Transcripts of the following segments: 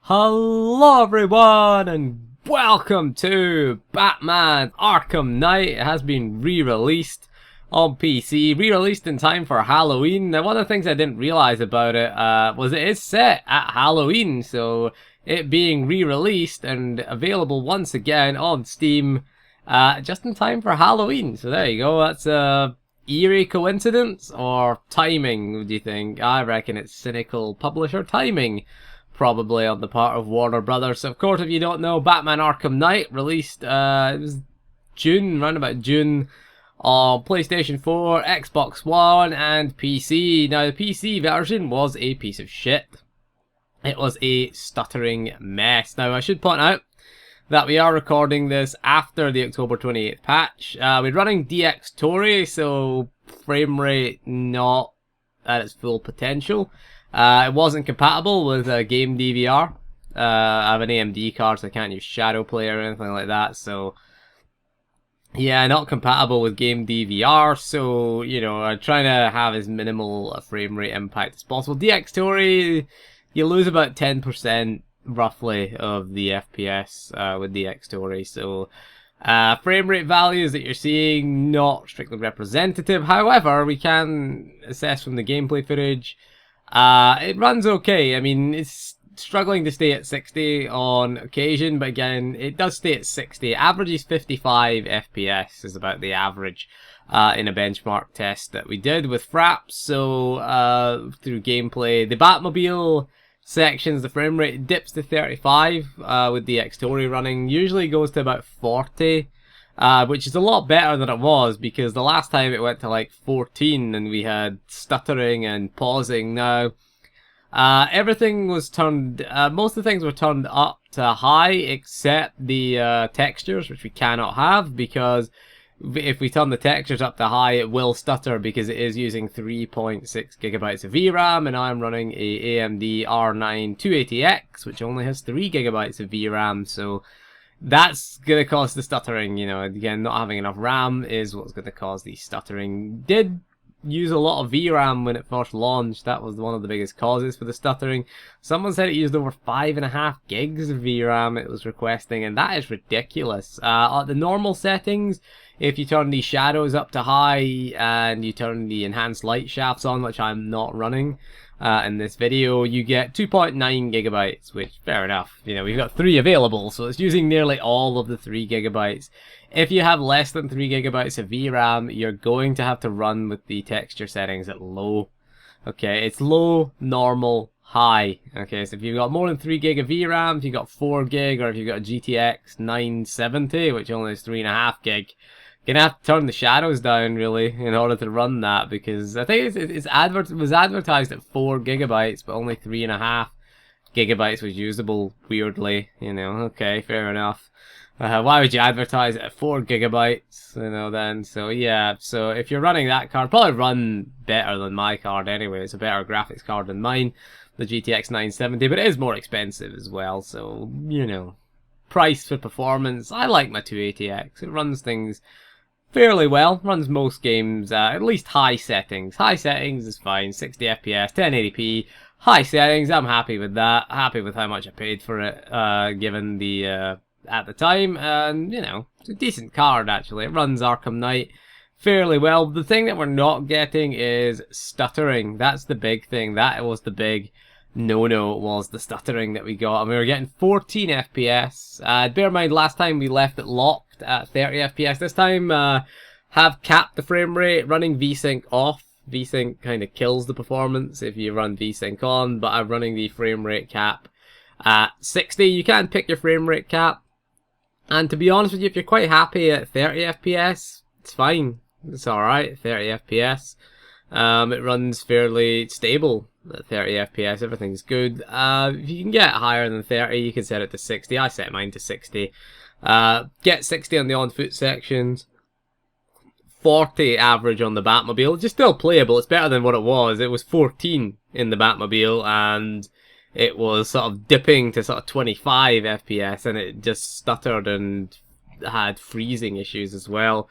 Hello everyone and welcome to Batman Arkham Knight. It has been re-released on PC, re-released in time for Halloween. Now one of the things I didn't realise about it was it is set at Halloween, so it being re-released and available once again on Steam just in time for Halloween. So there you go, that's a eerie coincidence or timing, what do you think? I reckon it's cynical publisher timing. Probably on the part of Warner Brothers. So of course, if you don't know, Batman Arkham Knight released, it was June, around about June, on PlayStation 4, Xbox One, and PC. Now, the PC version was a piece of shit. It was a stuttering mess. Now, I should point out that we are recording this after the October 28th patch. We're running DX Tory, so frame rate not at its full potential. It wasn't compatible with game DVR. I have an AMD card, so I can't use Shadow Play or anything like that. So, yeah, not compatible with game DVR. So, you know, I'm trying to have as minimal a frame rate impact as possible. DX Tory, you lose about 10% roughly of the FPS with DX Tory. So, frame rate values that you're seeing, not strictly representative. However, we can assess from the gameplay footage. It runs okay. I mean, it's struggling to stay at 60 on occasion, but again, it does stay at 60. Average is 55 FPS is about the average in a benchmark test that we did with Fraps. So through gameplay, the Batmobile sections, the frame rate dips to 35 with the X-Tory running. Usually goes to about 40. Which is a lot better than it was, because the last time it went to like 14 and we had stuttering and pausing. Now, everything was turned, most of the things were turned up to high except the textures, which we cannot have, because if we turn the textures up to high, it will stutter because it is using 3.6 gigabytes of VRAM, and I'm running a AMD R9 280X, which only has 3 gigabytes of VRAM, so that's going to cause the stuttering. You know, again, not having enough RAM is what's going to cause the stuttering. Did use a lot of VRAM when it first launched. That was one of the biggest causes for the stuttering. Someone said it used over 5.5 gigs of VRAM it was requesting, and that is ridiculous. At the normal settings, if you turn the shadows up to high and you turn the enhanced light shafts on, which I'm not running in this video, you get 2.9 gigabytes, which, fair enough, you know, we've got 3 available, so it's using nearly all of the 3 gigabytes. If you have less than 3 gigabytes of VRAM, you're going to have to run with the texture settings at low. Okay, it's low, normal, high. Okay, so if you've got more than 3 gig of VRAM, if you've got 4 gig, or if you've got a GTX 970, which only has 3.5 gig, gonna have to turn the shadows down, really, in order to run that, because I think it was advertised at 4 gigabytes, but only 3.5 gigabytes was usable, weirdly, you know. Okay, fair enough. Why would you advertise it at 4 gigabytes, you know, then? So, yeah, so if you're running that card, probably run better than my card anyway. It's a better graphics card than mine, the GTX 970, but it is more expensive as well, so, you know. Price for performance, I like my 280X. It runs things fairly well, runs most games, at least high settings. High settings is fine, 60 FPS, 1080p, high settings, I'm happy with that. Happy with how much I paid for it, given the, at the time, and, you know, it's a decent card, actually. It runs Arkham Knight fairly well. The thing that we're not getting is stuttering. That's the big thing. That was the big no-no, was the stuttering that we got, and we were getting 14 FPS. Bear in mind, last time we left it locked at 30 FPS. This time, have capped the frame rate, running VSync off. VSync kind of kills the performance if you run VSync on, but I'm running the frame rate cap at 60. You can pick your frame rate cap, and to be honest with you, if you're quite happy at 30 FPS, it's fine. It's alright, 30 FPS. It runs fairly stable at 30 FPS, everything's good. If you can get higher than 30, you can set it to 60. I set mine to 60. Get 60 on the on-foot sections. 40 average on the Batmobile. It's just still playable. It's better than what it was. It was 14 in the Batmobile, and it was sort of dipping to sort of 25 FPS, and it just stuttered and had freezing issues as well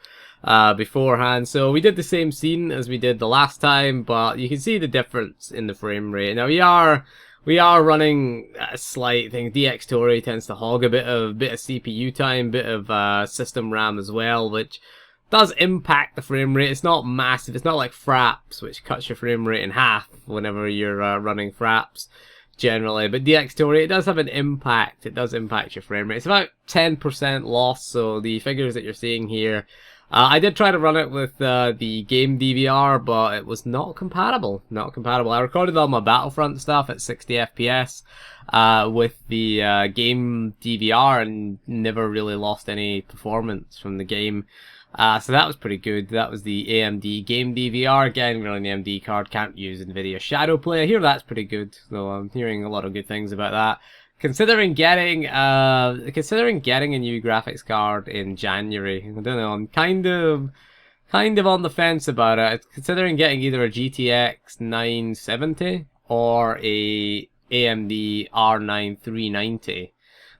beforehand. So we did the same scene as we did the last time, but you can see the difference in the frame rate. Now we are We are running a slight thing. DX Tory tends to hog a bit of CPU time, bit of system RAM as well, which does impact the frame rate. It's not massive. It's not like Fraps, which cuts your frame rate in half whenever you're running Fraps generally. But DX Tory, it does have an impact. It does impact your frame rate. It's about 10% loss. So the figures that you're seeing here, I did try to run it with the game DVR, but it was not compatible. Not compatible. I recorded all my Battlefront stuff at 60 FPS with the game DVR and never really lost any performance from the game. So that was pretty good. That was the AMD game DVR. Again, running the AMD card, can't use NVIDIA Shadowplay. I hear that's pretty good, so I'm hearing a lot of good things about that. Considering getting a new graphics card in January, I don't know. I'm kind of on the fence about it. Considering getting either a GTX 970 or a AMD R9 390.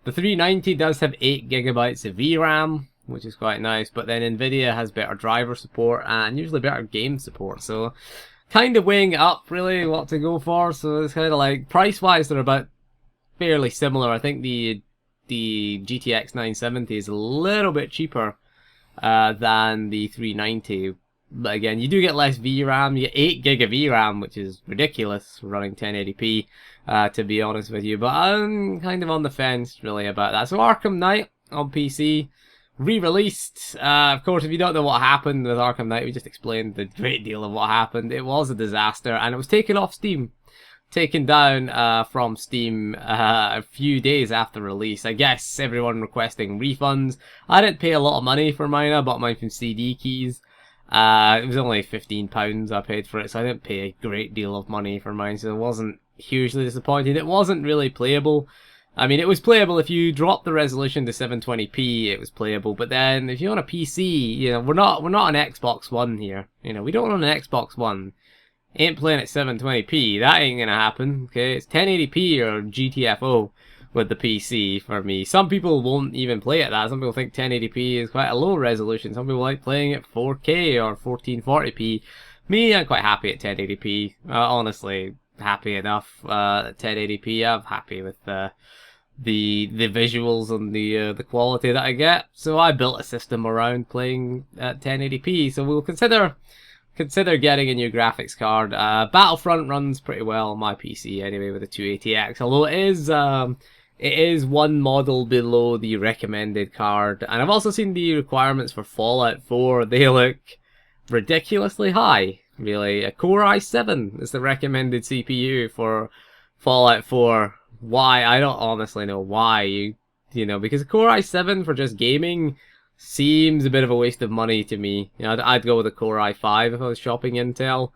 The 390 does have 8 GB of VRAM, which is quite nice, but then NVIDIA has better driver support and usually better game support, so kind of weighing it up really what to go for. So it's kind of like price wise they're about fairly similar. I think the GTX 970 is a little bit cheaper than the 390, but again, you do get less VRAM. You get 8 gig of VRAM, which is ridiculous for running 1080p, to be honest with you, but I'm kind of on the fence really about that. So Arkham Knight on PC, re-released. Of course, if you don't know what happened with Arkham Knight, we just explained the great deal of what happened. It was a disaster, and it was taken off Steam. Taken down from Steam a few days after release. I guess everyone requesting refunds. I didn't pay a lot of money for mine. I bought mine from CD Keys. It was only £15 I paid for it, so I didn't pay a great deal of money for mine, so I wasn't hugely disappointed. It wasn't really playable. I mean, it was playable if you dropped the resolution to 720p. It was playable, but then if you're on a PC, you know, we're not on Xbox One here. You know, we don't run an Xbox One. Ain't playing at 720p. That ain't gonna happen. Okay, it's 1080p or GTFO with the PC for me. Some people won't even play at that. Some people think 1080p is quite a low resolution. Some people like playing at 4K or 1440p. Me, I'm quite happy at 1080p. Honestly, happy enough at 1080p. I'm happy with the visuals and the quality that I get. So I built a system around playing at 1080p. So we'll consider getting a new graphics card. Battlefront runs pretty well on my PC anyway with a 280X, although it is one model below the recommended card. And I've also seen the requirements for Fallout 4. They look ridiculously high, really. A Core i7 is the recommended CPU for Fallout 4. Why? I don't honestly know why. You know, because a Core i7 for just gaming seems a bit of a waste of money to me. You know, I'd go with a Core i5 if I was shopping Intel.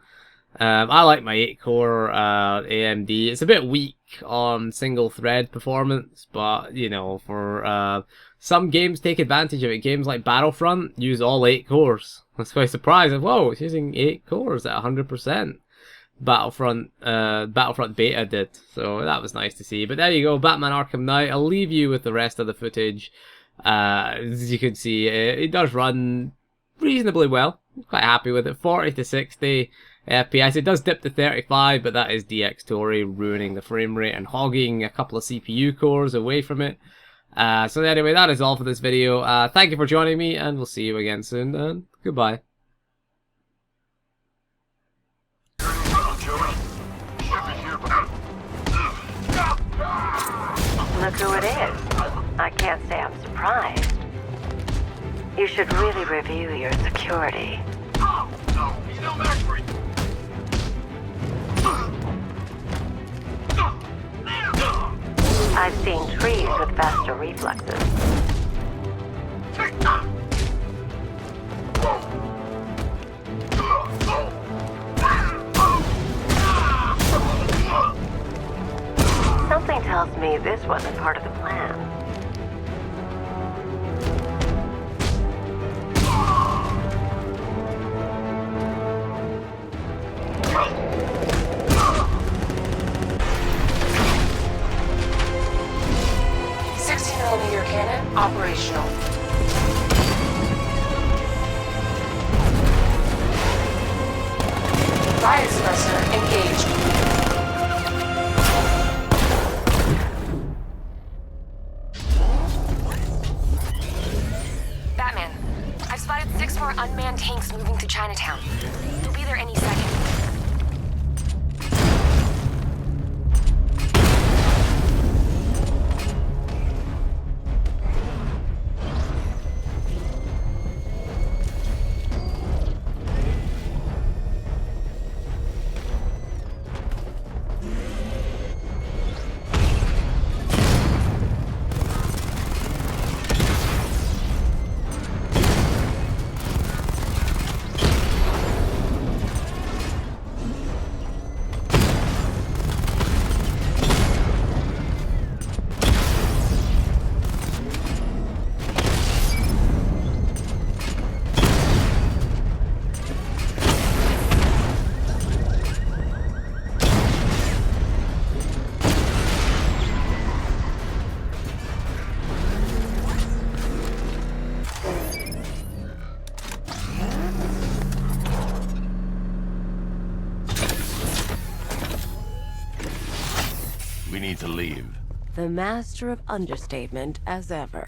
I like my 8-core AMD. It's a bit weak on single thread performance, but you know, for some games take advantage of it. Games like Battlefront use all 8 cores. I was quite surprised. Whoa, it's using 8 cores at 100%. Battlefront beta did, so that was nice to see. But there you go, Batman Arkham Knight. I'll leave you with the rest of the footage. As you can see, it does run reasonably well. I'm quite happy with it. 40 to 60 FPS. It does dip to 35, but that is DX Tory ruining the frame rate and hogging a couple of CPU cores away from it. So anyway, that is all for this video. Thank you for joining me, and we'll see you again soon, and goodbye. Look who it is. I can't say I'm surprised. You should really review your security. I've seen trees with faster reflexes. Something tells me this wasn't part of the plan. .60mm cannon operational. Fire suppressor engaged. to Chinatown. They'll be there any second. We need to leave. The master of understatement as ever.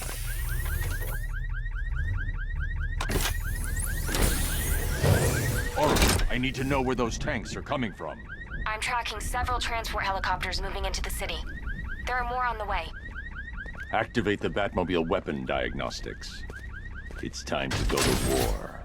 Alright, I need to know where those tanks are coming from. I'm tracking several transport helicopters moving into the city. There are more on the way. Activate the Batmobile weapon diagnostics. It's time to go to war.